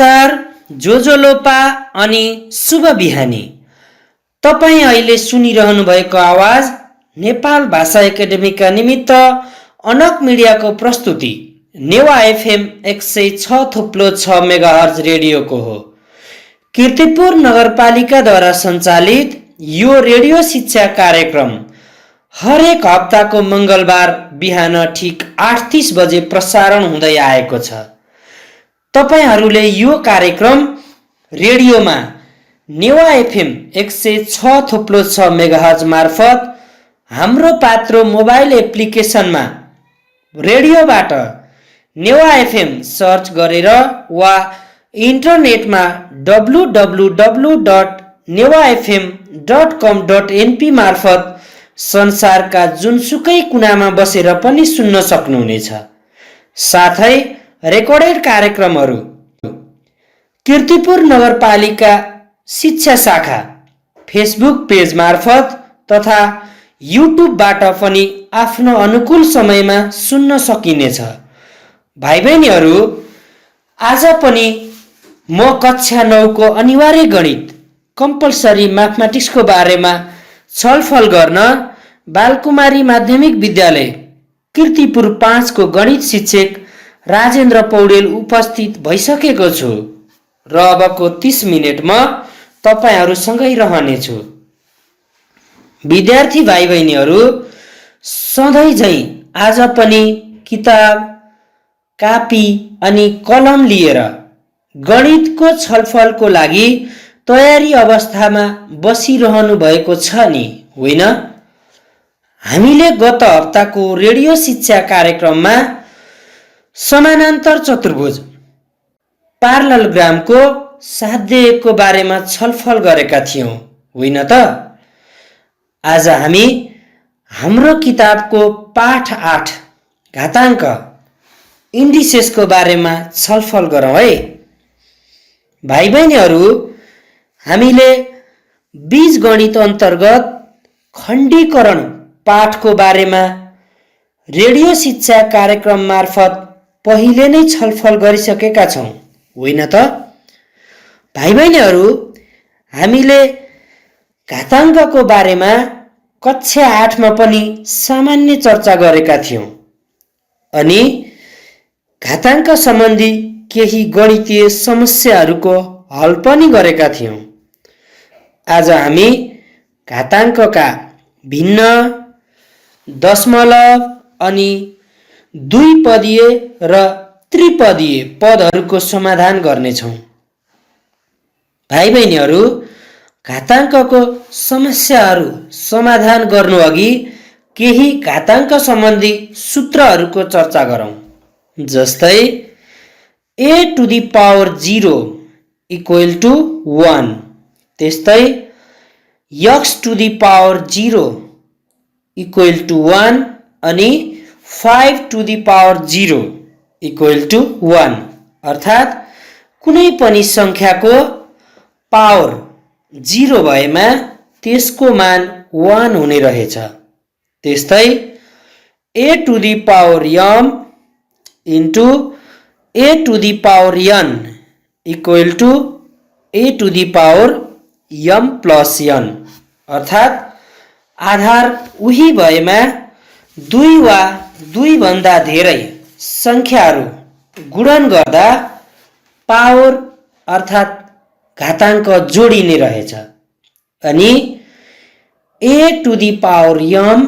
नमस्कार, जोजोलोपा अनि शुभ बिहानी। तपाईँ अहिले सुनिरहनु भएको आवाज नेपाल भाषा एकाडेमीका निमित्त अनक मिडियाको प्रस्तुति नेवा एफएम 106.6 मेगाहर्ज रेडियोको हो। कीर्तिपुर नगरपालिकाद्वारा सञ्चालित यो रेडियो शिक्षा कार्यक्रम हरेक हप्ताको मङ्गलबार बिहान ठिक 8:30 बजे प्रसारण हुँदै आएको छ। तपाईहरूले यो कार्यक्रम रेडियोमा नेवा एफएम 106.6 मेगाहर्ज मार्फत हाम्रो पात्रो मोबाइल एप्लिकेसनमा रेडियोबाट नेवा एफएम सर्च गरेर वा इन्टरनेटमा www.newafm.com.np मार्फत संसारका जुनसुकै कुनामा बसेर पनि सुन्न सक्नुहुनेछ। साथै रेकर्डेड कार्यक्रमहरू कीर्तिपुर नगरपालिका शिक्षा शाखा फेसबुक पेज मार्फत तथा युट्युबबाट पनि आफ्नो अनुकूल समयमा सुन्न सकिनेछ। भाइ बहिनीहरू, आज पनि म कक्षा 9 को अनिवार्य गणित कम्पलसरी म्याथमेटिक्सको बारेमा छलफल गर्न बालकुमारी माध्यमिक विद्यालय कीर्तिपुर 5 को गणित शिक्षक राजेन्द्र पौडेल उपस्थित भइसकेको छु र अबको 30 मिनेट म तपाईहरुसँगै रहनेछु। विद्यार्थी भाइ बहिनीहरू, सधैं झै आज पनि किताब, कापी अनि कलम लिएर गणितको छलफलको लागि तयारी अवस्थामा बसिरहनु भएको छ नि, होइन? हामीले गत हप्ताको रेडियो शिक्षा कार्यक्रममा समानान्तर चतुर्भुज पार्ललग्रामको साध्यको बारेमा छलफल गरेका थियौं, होइन त? आज हामी हाम्रो किताबको पाठ 8 घाताङ्क इन्डिसेसको बारेमा छलफल गरौँ है। भाइ बहिनीहरू, हामीले बीजगणित अन्तर्गत खण्डीकरण पाठको बारेमा रेडियो शिक्षा कार्यक्रम मार्फत पहिले नै छलफल गरिसकेका छौं, होइन त? भाइ बहिनीहरू, हामीले घाताङ्कको बारेमा कक्षा 8 मा पनि सामान्य चर्चा गरेका थियौं अनि घाताङ्क सम्बन्धी केही गणितीय समस्याहरूको हल पनि गरेका थियौं। आज हामी घाताङ्कका भिन्न, दशमलव अनि द्विपदीय र त्रिपदीय पदहरूको समाधान गर्नेछौँ। भाइ बहिनीहरू, घाताङ्कको समस्याहरू समाधान गर्नु अघि केही घाताङ्क सम्बन्धी सूत्रहरूको चर्चा गरौँ। जस्तै a⁻0 = 1, त्यस्तै x⁻0 = 1 अनि 5⁻0 = 1, अर्थात् कुनै पनि संख्याको पावर 0 भएमा त्यसको मान 1 हुने रहेछ। त्यस्तै a⁻m into a⁻n = a⁻m+n, अर्थात् आधार उही भएमा 2 वा 2 भन्दा धेरै संख्याहरू गुणन गर्दा पावर अर्थात् घाताङ्क जोडिने रहेछ। अनि a⁻m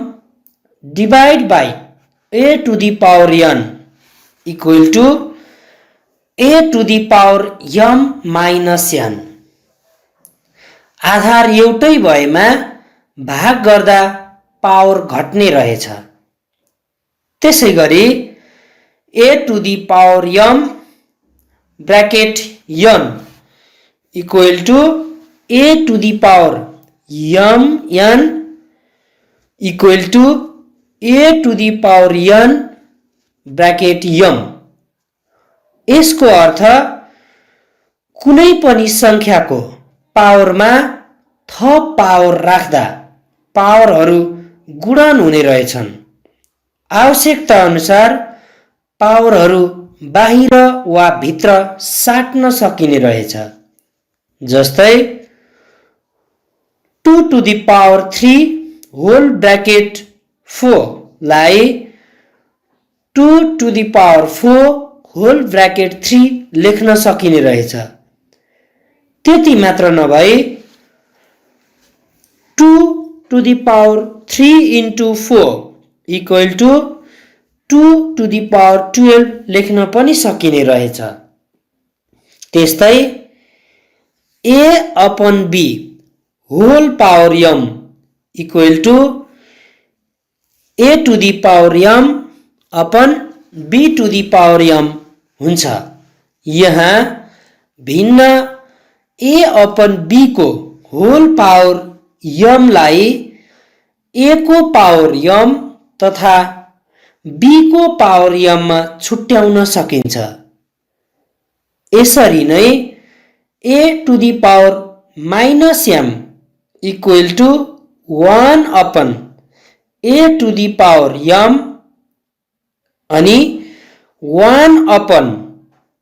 divide by a⁻n = a⁻m-n, आधार एउटै भएमा भाग गर्दा पावर घट्ने रहेछ। त्यसैगरी a⁻m bracket n = a⁻m(n) = a⁻n bracket m। यसको अर्थ कुनै पनि संख्याको पावरमा थप पावर राख्दा पावरहरू गुणन हुने रहेछन्। आवश्यकता अनुसार पावरहरू बाहिर वा भित्र साट्न सकिने रहेछ। जस्तै 2 to the power 3 whole bracket 4 लाई 2 to the power 4 whole bracket 3 लेख्न सकिने रहेछ। त्यति मात्र नभई 2 to the power 3 into 4 equal to 2 to the power 12 लेख्न पनि सकिने रहेछ। त्यस्तै a upon b whole power m equal to a to the power m upon b to the power m हुन्छ। यहाँ भिन्न a upon b को whole power m लाई a को पावर m तथा b को पावर m मा छुट्याउन सकिन्छ। यसरी नै a to the power minus m equal to 1 upon a to the power m अनि 1 upon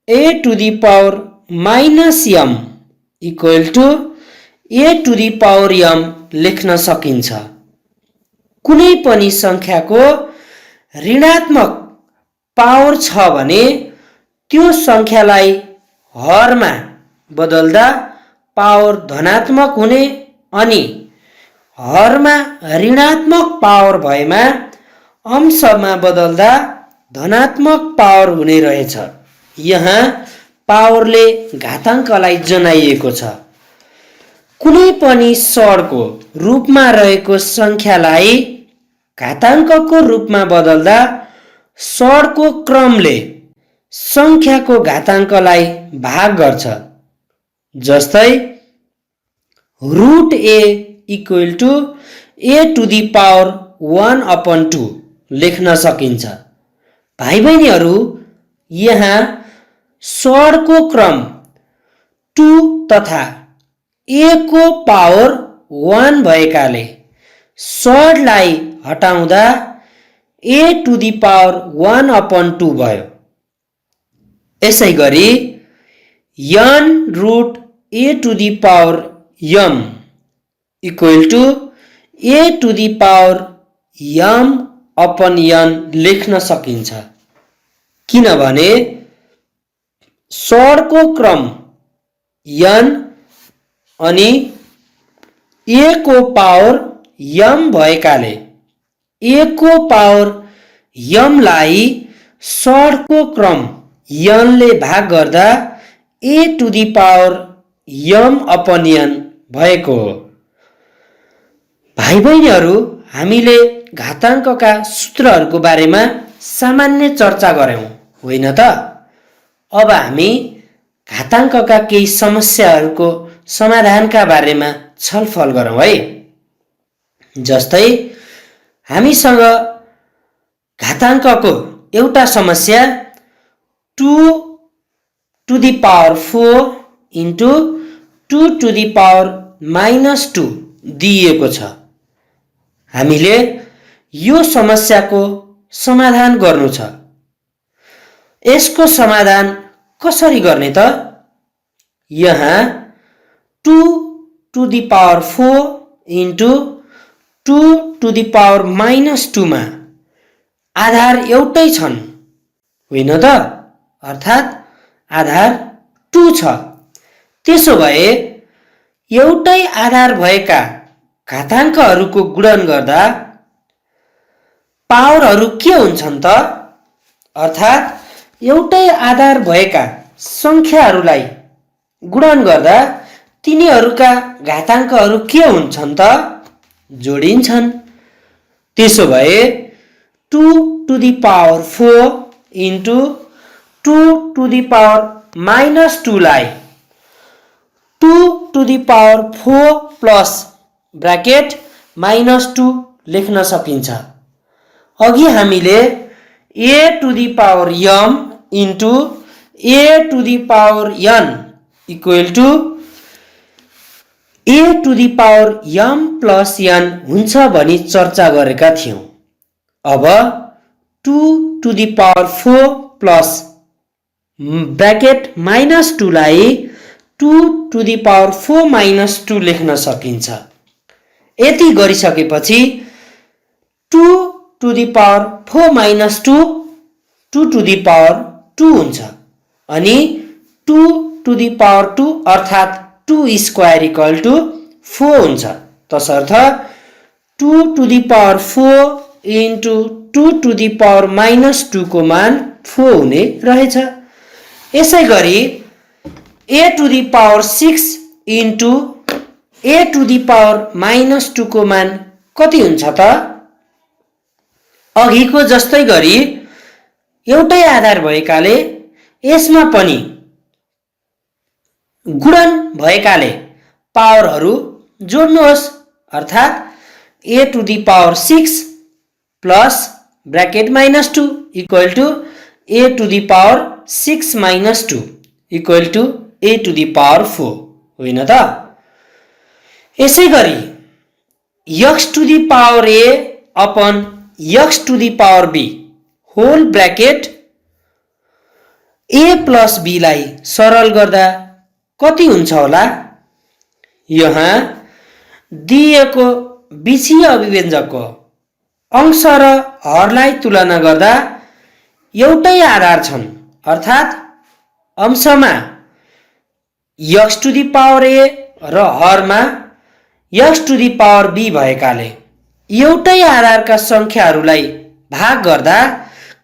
a to the power minus m equal to a to the power m लेख्न सकिन्छ। कुनै पनि संख्याको ऋणात्मक पावर छ भने त्यो संख्यालाई हरमा बदल्दा पावर धनात्मक हुने अनि हरमा ऋणात्मक पावर भएमा अंशमा बदल्दा धनात्मक पावर हुने रहेछ। यहाँ पावरले घाताङ्कलाई जनाइएको छ। कुनै पनि सडको रूपमा रहेको संख्यालाई घाताङ्कको रूपमा बदल्दा सडको क्रमले संख्याको घाताङ्कलाई भाग गर्छ। जस्तै √a equal to a to the power 1 upon 2 लेख्न सकिन्छ। भाइ बहिनीहरू, यहाँ सडको क्रम 2 तथा a को पावर 1 भएकाले सडलाई हटाउँदा a to the power 1 upon 2 भयो। यसै गरी n root a to the power m equal to a to the power m upon n लेख्न सकिन्छ। किनभने सडको क्रम n अनि a को पावर m भएकाले a को पावर m लाई सडको क्रम n ले भाग गर्दा a to the power m upon n भएको हो। भाइ बहिनीहरू, हामीले घाताङ्कका सूत्रहरूको बारेमा सामान्य चर्चा गर्यौं, होइन त? अब हामी घाताङ्कका केही समस्याहरूको समाधानका बारेमा छलफल गरौँ है। जस्तै हामीसँग घाताङ्कको एउटा समस्या 2 to the power 4 into 2 to the power minus 2 दिइएको छ। हामीले यो समस्याको समाधान गर्नु छ। यसको समाधान कसरी गर्ने त? यहाँ 2 to the power 4 into 2 to the power minus 2 मा आधार एउटै छन्, होइन त? अर्थात् आधार 2 छ। त्यसो भए एउटै आधार भएका घाताङ्कहरूको गुणन गर्दा पावरहरू के हुन्छन् त? अर्थात् एउटै आधार भएका संख्याहरूलाई गुणन गर्दा तिनीहरूका घाताङ्कहरू के हुन्छन् त? जोडिन्छन्। त्यसो भए 2 to the power 4 into 2 to the power minus 2 लाई 2 to the power 4 plus bracket minus 2 लेख्न सकिन्छ। अघि हामीले a to the power m into a to the power n equal to a to the power m plus n हुन्छ भनी चर्चा गरेका थियौं। अब 2 to the power 4 plus bracket -2 लाई 2 to the power 4 minus 2 लेख्न सकिन्छ। यति गरिसकेपछि 2 to the power 4 minus 2 2 to the power 2 हुन्छ अनि 2 to the power 2 अर्थात 2 square equal to 4 हुन्छ। तसर्थ 2 to the power 4 into 2 to the power minus 2 को मान 4 हुने रहेछ। यसै गरी a to the power 6 into a to the power minus 2 को मान कति हुन्छ त? अघिको जस्तै गरी एउटै आधार भएकाले यसमा पनि गुणन भएकाले पावरहरू जोड्नुहोस् अर्थात a to the power 6 plus bracket -2 equal to a to the power 6 minus 2 equal to a to the power 4 होइन त? यसै गरी x to the power a upon x to the power b whole bracket a plus b लाई सरल गर्दा कति हुन्छ होला? यहाँ दिएको बीजीय अभिव्यञ्जकको अंश र हरलाई तुलना गर्दा एउटै आधार छन् अर्थात अंशमा x to the power a र हरमा x to the power b भएकाले एउटै आधारका संख्याहरूलाई भाग गर्दा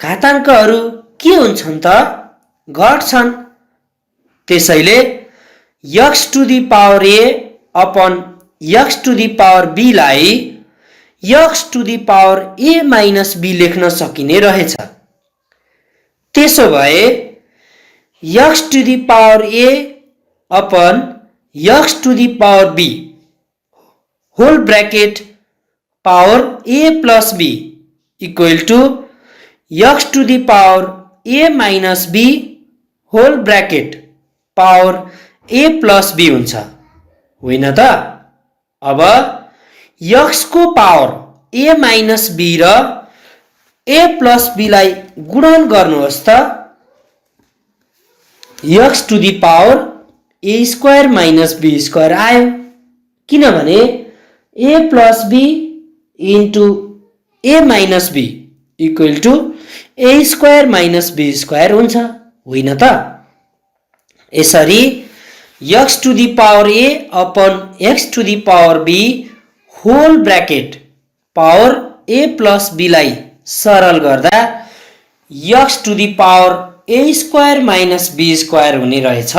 घाताङ्कहरू के हुन्छन् त? घट्छन्। त्यसैले x to the power a upon x to the power b लाई x to the power a minus b लेख्न सकिने रहेछ। त्यसो भए x to the power a upon x to the power b whole bracket power a plus b equal to x to the power a minus b whole bracket power a plus b हुन्छ होइन त? अब x को power a minus b र a plus b लाई गुणन गर्नुहोस् त। x to the power a square minus b square आयो किनभने a plus b into a minus b equal to a square minus b square हुन्छ होइन त? यसरी x to the power a upon x to the power b whole bracket power a plus b लाई सरल गर्दा x to the power a square minus b square हुने रहेछ।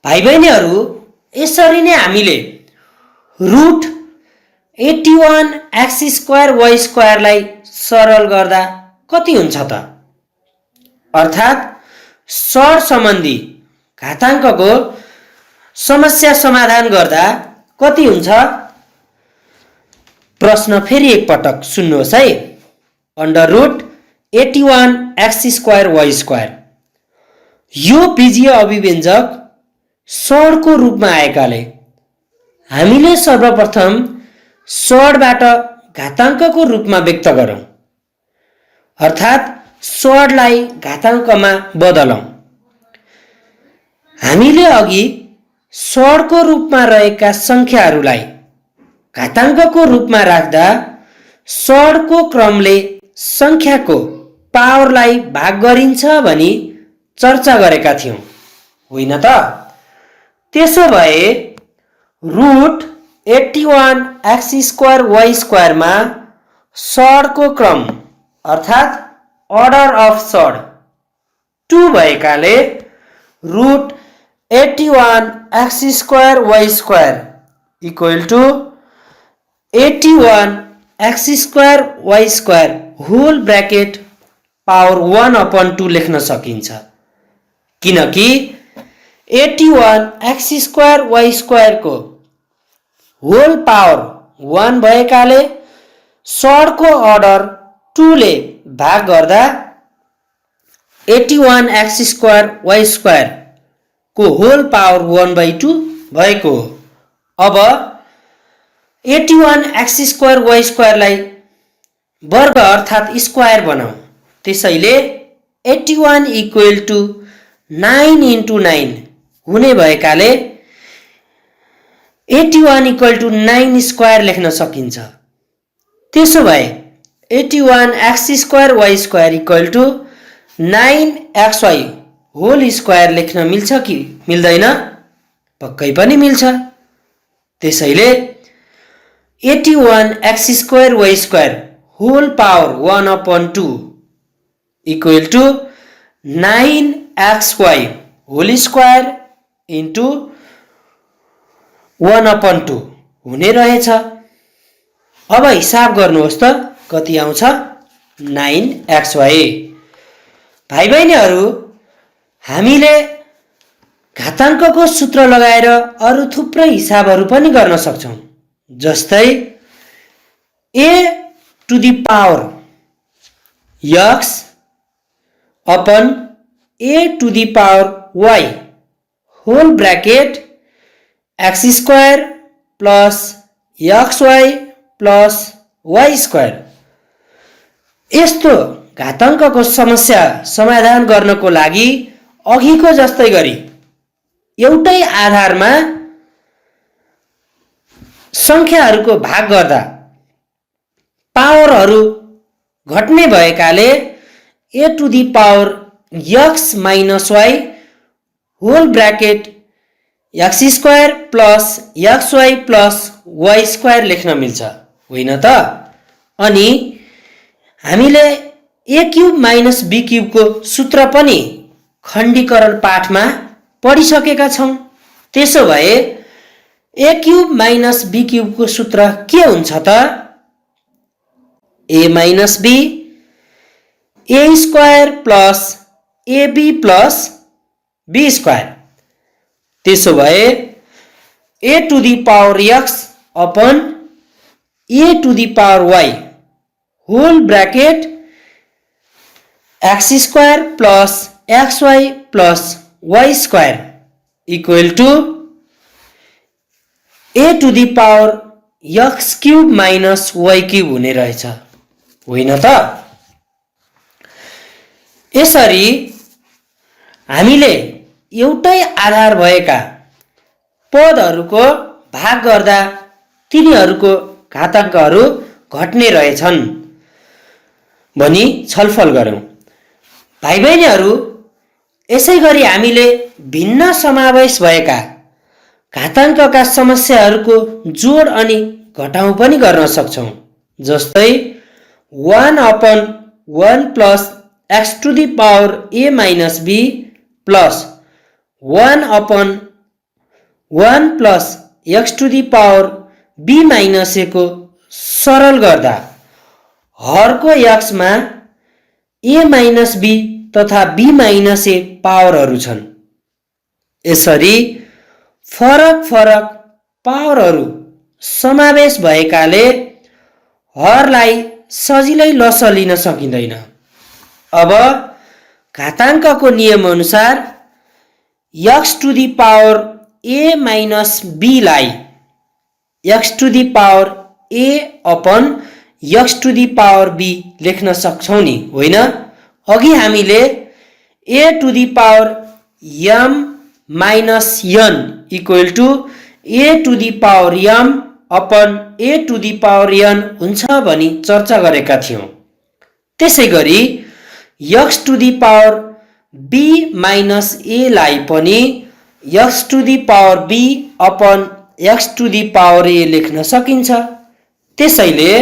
भाइ बहिनीहरू यसरी नै हामीले root 81 x square y square लाई सरल गर्दा कति हुन्छ त? अर्थात सर सम्बन्धी घाताङ्कको समस्या समाधान गर्दा कति हुन्छ? प्रश्न फेरि एकपटक सुन्नुहोस् है। Under root 81 x square y square यो बीजीय अभिव्यञ्जक सडको रूपमा आएकाले हामीले सर्वप्रथम सडबाट घाताङ्कको रूपमा व्यक्त गरौं अर्थात सडलाई घाताङ्कमा बदलौं। हामीले अघि सडको रूपमा रहेका संख्याहरूलाई घाताङ्कको रूपमा राख्दा सडको क्रमले संख्याको पावरलाई भाग गरिन्छ भनी चर्चा गरेका थियौं होइन त? त्यसो भए root 81 x square y square मा सडको क्रम अर्थात अर्डर अफ सड 2 भएकाले root 81 x square y square equal to 81 x square y square whole bracket power 1 upon 2 लेख्न सकिन्छ किनकि 81 x square y square को होल पावर 1 भएकाले सडको अर्डर 2 ले भाग गर्दा 81 x square y square को होल पावर 1/2 भएको हो। अब 81 x square y square लाई वर्ग अर्थात स्क्वायर बनाऊ। त्यसैले 81 इक्वल टु 9 into 9 हुने भएकाले 81 इक्वल टु 9 स्क्वायर लेख्न सकिन्छ। त्यसो भए 81 x square y square equal to 9xy whole square लेख्न मिल्छ कि मिल्दैन? पक्कै पनि मिल्छ। त्यसैले 81 x square y square whole power 1/2 equal to 9xy whole square into 1/2 हुने रहेछ। अब हिसाब गर्नुहोस् त कति आउँछ? 9xy। भाइ बहिनीहरू, हामीले घाताङ्कको सूत्र लगाएर अरु थुप्रै हिसाबहरू पनि गर्न सक्छौं। जस्तै a to the power x upon a to the power y whole bracket x square plus xy plus y square। यस्तो घाताङ्कको समस्या समाधान गर्नको लागि अघिको जस्तै गरी एउटै आधारमा संख्याहरूको भाग गर्दा पावरहरू घट्ने भएकाले a to the power x minus y whole bracket x square plus xy plus y square लेख्न मिल्छ, होइन त? अनि हामीले a cube minus b cube को सूत्र पनि खण्डीकरण पाठमा पढिसकेका छौं। त्यसो भए a cube minus b cube को सूत्र के हुन्छ त? a minus b a square plus ab plus b square. त्यसो भए a to the power x upon a to the power y whole bracket x square plus xy plus y square equal to a to the power x cube minus y cube हुने रहेछ, होइन त? यसरी हामीले एउटै आधार भएका पदहरूको भाग गर्दा तिनीहरूको घाताङ्कहरू घट्ने रहेछन् भनी छलफल गर्यौं। भाइ बहिनीहरू, यसैगरी हामीले भिन्न समावेश भएका घाताङ्कका समस्याहरूको जोड अनि घटाउ पनि गर्न सक्छौं। जस्तै 1/1 plus x to the power a minus b plus 1/1 plus x to the power b minus a को सरल गर्दा हरको x मा a minus b तथा b minus a पावरहरू छन्। यसरी फरक फरक पावरहरू समावेश भएकाले हरलाई सजिलै लसलिन सकिँदैन। अब घाताङ्कको नियम अनुसार x to the power a minus b लाई x to the power a upon x to the power b लेख्न सक्छौं नि, होइन? अघि हामीले a to the power m minus n equal to a to the power m upon a to the power n हुन्छ भनी चर्चा गरेका थियौं। त्यसैगरी x to the power b minus a लाई पनि x to the power b upon x to the power a लेख्न सकिन्छ। त्यसैले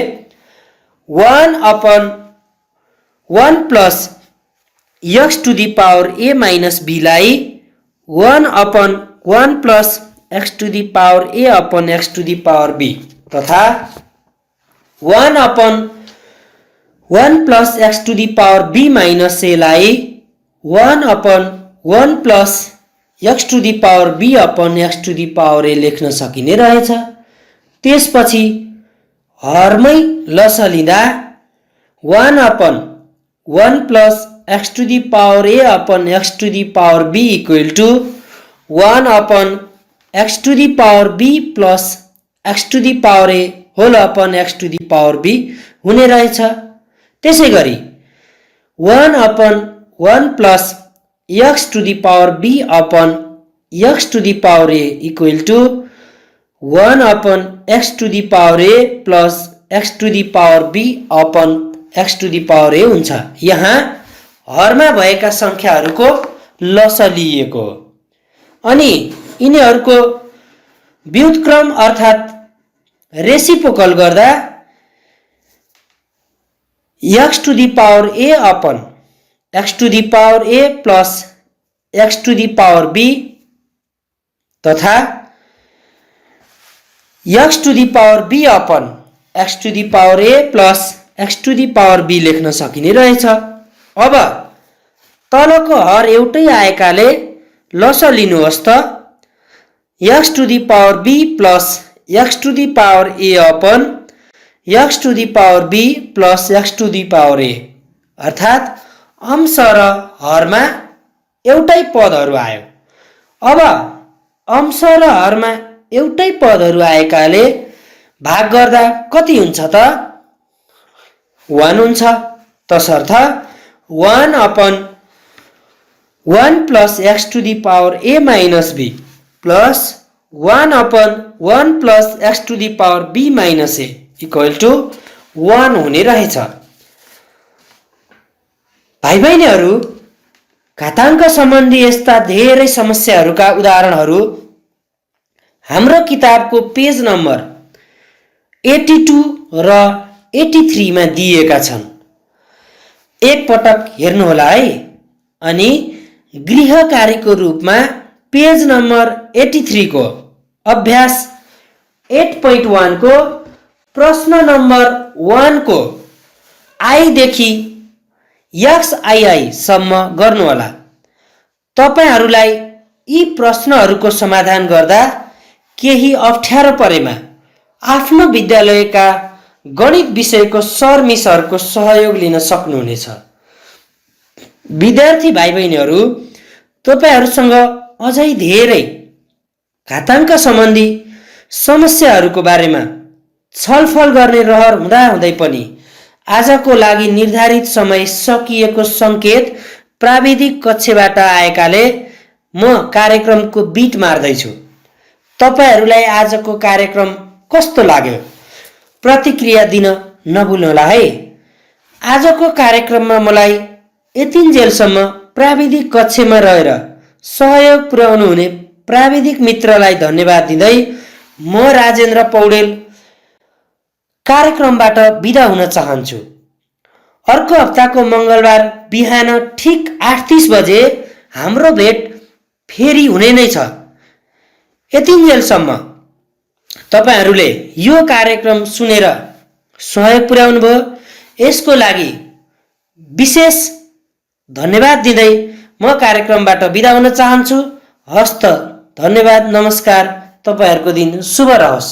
1/1 plus x to the power a minus b लाई 1/1 plus x to the power a upon x to the power b तथा 1/1 plus x to the power b minus a लाई 1/1 plus x to the power b upon x to the power a लेख्न सकिने रहेछ। त्यसपछि हरमै लसलिँदा 1/1 plus x to the power a upon x to the power b equal to 1/x to the power b plus x to the power a whole upon x to the power b हुने रहेछ। त्यसैगरी 1 plus x to the power b upon x to the power a equal to 1 upon x to the power a plus x to the power b upon x to the power a हुन्छ। यहाँ हरमा भएका संख्याहरूको लसा लिएको अनि यिनीहरूको व्युत्क्रम अर्थात् reciprocal गर्दा x to the power a upon x to the power a plus x to the power b तथा x to the power b upon x to the power a plus x to the power b लेख्न सकिने रहेछ। अब तलको हर एउटै आएकाले लसा लिनुहोस् त x to the power b plus x to the power a upon x to the power b plus x to the power a अर्थात् अंश र हरमा एउटै पदहरू आयो। अब अंश र हरमा एउटै पदहरू आएकाले भाग गर्दा कति हुन्छ त 1 हुन्छ। तसर्थ 1 upon 1 plus x to the power a minus b plus 1 upon 1 plus x to the power b minus a equal to 1 हुने रहेछ। भाइ बहिनीहरू, घाताङ्क सम्बन्धी यस्ता धेरै समस्याहरूका उदाहरणहरू हाम्रो किताबको पेज नम्बर 82 र 83 मा दिएका छन्। एक पटक हेर्नुहोला है। अनि गृह कार्यको रूपमा पेज नम्बर 83 को अभ्यास 8.1 को प्रश्न नम्बर 1 को आई देखि XII सम्म गर्नुहोला। तपाईहरूलाई यी प्रश्नहरूको समाधान गर्दा केही अप्ठ्यारो परेमा आफ्नो विद्यालयका गणित विषयको सर मिसहरूको सहयोग लिन सक्नुहुनेछ। विद्यार्थी भाइ बहिनीहरू, तपाईहरूसँग अझै धेरै घाताङ्क सम्बन्धी समस्याहरूको बारेमा छलफल गर्ने रहर हुँदाहुँदै पनि आजको लागि निर्धारित समय सकिएको संकेत प्राविधिक कक्षबाट आएकाले म कार्यक्रमको बिट मार्दैछु। तपाईहरूलाई आजको कार्यक्रम कस्तो लाग्यो? प्रतिक्रिया दिन नभुल्नुहोला है। आजको कार्यक्रममा मलाई यतिन्जेलसम्म प्राविधिक कक्षमा रहेर सहयोग पुर्याउनु हुने प्राविधिक मित्रलाई धन्यवाद दिँदै म राजेन्द्र पौडेल कार्यक्रमबाट बिदा हुन चाहन्छु। अर्को हप्ताको मंगलबार बिहान ठीक 8:30 बजे हाम्रो भेट फेरि हुने नै छ। यतिन्जेलसम्म तपाईहरूले यो कार्यक्रम सुनेर सहयोग पुर्याउनु भयो, यसको लागि विशेष धन्यवाद दिँदै म कार्यक्रमबाट बिदा हुन चाहन्छु। हस्त, धन्यवाद, नमस्कार। तपाईहरूको दिन शुभ रहोस्।